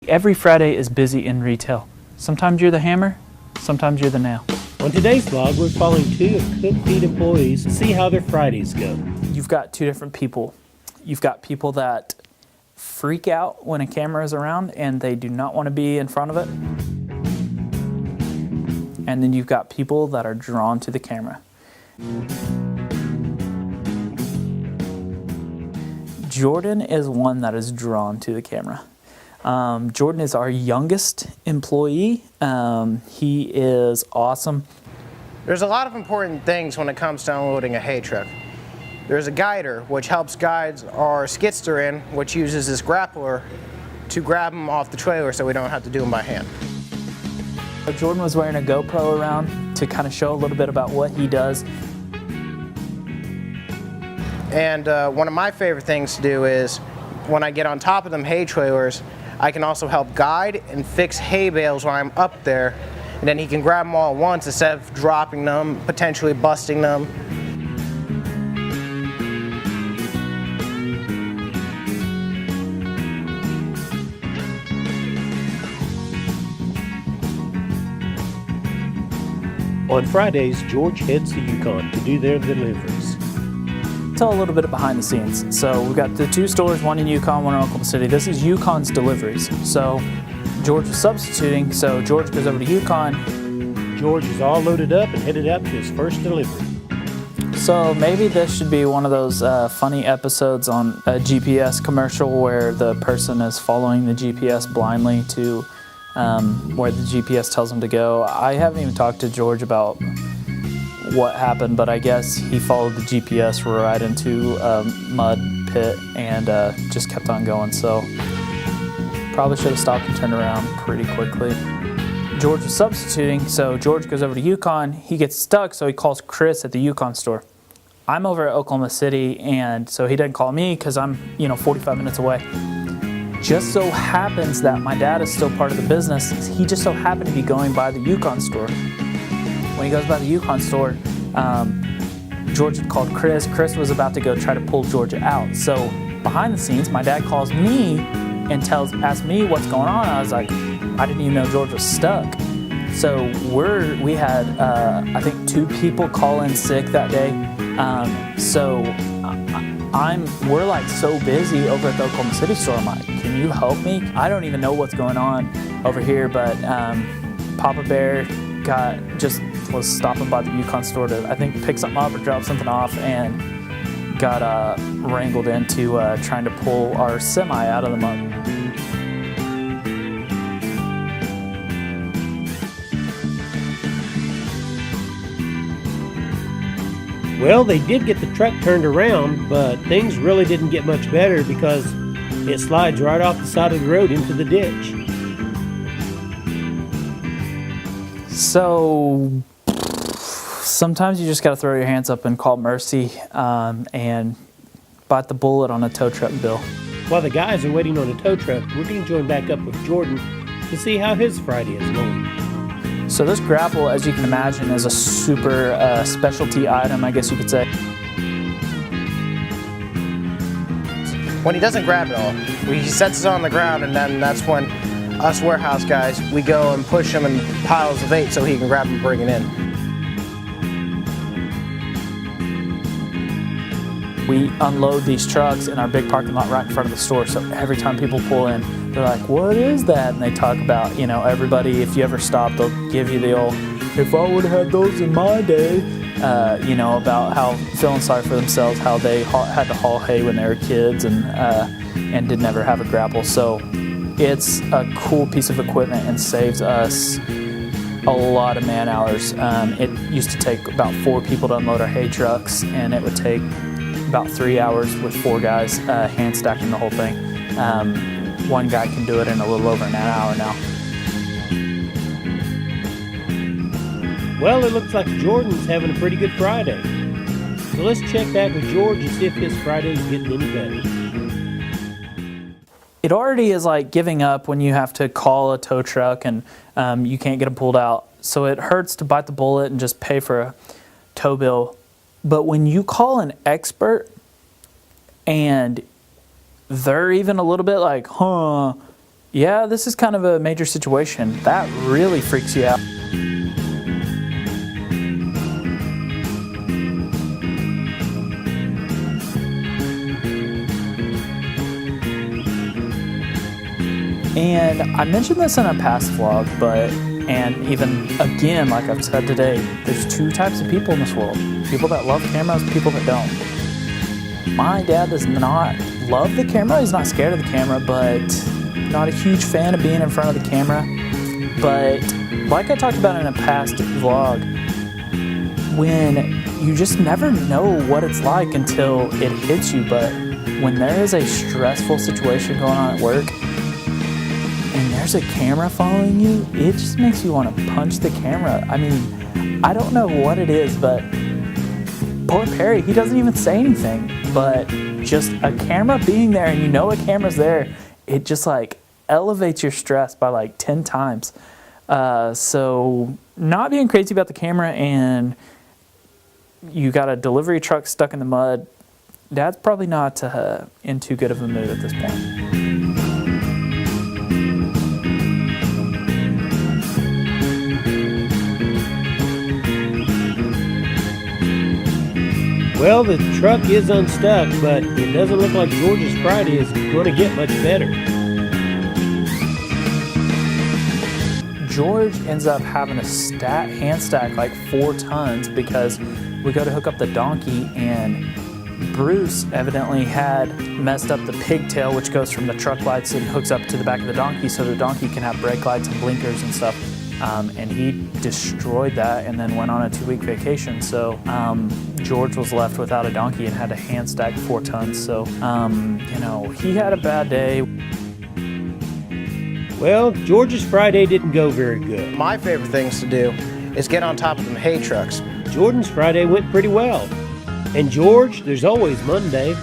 Every Friday is busy in retail. Sometimes you're the hammer, sometimes you're the nail. On today's vlog, we're following two of Cook Feed employees to see how their Fridays go. You've got two different people. You've got people that freak out when a camera is around and they do not want to be in front of it. And then you've got people that are drawn to the camera. Jordan is one that is drawn to the camera. Jordan is our youngest employee. He is awesome. There's a lot of important things when it comes to unloading a hay truck. There's a guider, which helps guide our skid steer in, which uses this grappler to grab them off the trailer so we don't have to do them by hand. Jordan was wearing a GoPro around to kind of show a little bit about what he does. And one of my favorite things to do is when I get on top of them hay trailers, I can also help guide and fix hay bales while I'm up there, and then he can grab them all at once instead of dropping them, potentially busting them. On Fridays, George heads to Yukon to do their deliveries. Tell a little bit of behind the scenes. So we've got the two stores, one in Yukon, one in Oklahoma City. This is Yukon's deliveries. So George is substituting, so George goes over to Yukon. George is all loaded up and headed out to his first delivery. So maybe this should be one of those funny episodes on a GPS commercial where the person is following the GPS blindly to where the GPS tells them to go. I haven't even talked to George about what happened, but I guess he followed the GPS right into a mud pit and just kept on going. So probably should have stopped and turned around pretty quickly. George was substituting, so George goes over to Yukon. He gets stuck, so he calls Chris at the Yukon store. I'm over at Oklahoma City, and so he doesn't call me because I'm 45 minutes away. Just so happens that my dad is still part of the business. He just so happened to be going by the Yukon store. When he goes by the Yukon store, George had called Chris. Chris was about to go try to pull George out. So behind the scenes, my dad calls me and asks me what's going on. I was like, I didn't even know George was stuck. So we had I think 2 people call in sick that day. We're like so busy over at the Oklahoma City store. I'm like, can you help me? I don't even know what's going on over here, but Papa Bear was stopping by the Yukon store to, I think, pick something up or drop something off, and got wrangled into trying to pull our semi out of the mud. Well, they did get the truck turned around, but things really didn't get much better because it slides right off the side of the road into the ditch. So sometimes you just got to throw your hands up and call mercy and bite the bullet on a tow truck bill. While the guys are waiting on a tow truck, we're going to join back up with Jordan to see how his Friday is going. So this grapple, as you can imagine, is a super specialty item, I guess you could say. When he doesn't grab it all, he sets it on the ground, and then that's when us warehouse guys, we go and push him in piles of 8 so he can grab them and bring it in. We unload these trucks in our big parking lot right in front of the store, so every time people pull in, they're like, what is that? And they talk about, everybody, if you ever stop, they'll give you the old, if I would have had those in my day, about how feeling sorry for themselves, how they had to haul hay when they were kids and did never have a grapple. So it's a cool piece of equipment and saves us a lot of man hours. It used to take about 4 people to unload our hay trucks, and it would take about 3 hours with 4 guys hand stacking the whole thing. One guy can do it in a little over an hour now. Well, it looks like Jordan's having a pretty good Friday. So let's check back with George and see if his Friday is getting any better. It already is like giving up when you have to call a tow truck and you can't get them pulled out. So it hurts to bite the bullet and just pay for a tow bill. But when you call an expert and they're even a little bit like, yeah, this is kind of a major situation. That really freaks you out. And I mentioned this in a past vlog, and even again, like I've said today, there's two types of people in this world. People that love cameras, people that don't. My dad does not love the camera. He's not scared of the camera, but not a huge fan of being in front of the camera. But like I talked about in a past vlog, when you just never know what it's like until it hits you. But when there is a stressful situation going on at work, and there's a camera following you, it just makes you want to punch the camera. I mean, I don't know what it is, but poor Perry, he doesn't even say anything. But just a camera being there, and you know a camera's there, it just like elevates your stress by like 10 times. So not being crazy about the camera, and you got a delivery truck stuck in the mud, Dad's probably not in too good of a mood at this point. Well, the truck is unstuck, but it doesn't look like George's Friday is going to get much better. George ends up having to hand stack like 4 tons because we go to hook up the donkey, and Bruce evidently had messed up the pigtail, which goes from the truck lights and hooks up to the back of the donkey so the donkey can have brake lights and blinkers and stuff. And he destroyed that and then went on a 2-week vacation. So George was left without a donkey and had to hand stack 4 tons. So, he had a bad day. Well, George's Friday didn't go very good. My favorite things to do is get on top of them hay trucks. Jordan's Friday went pretty well. And George, there's always Monday.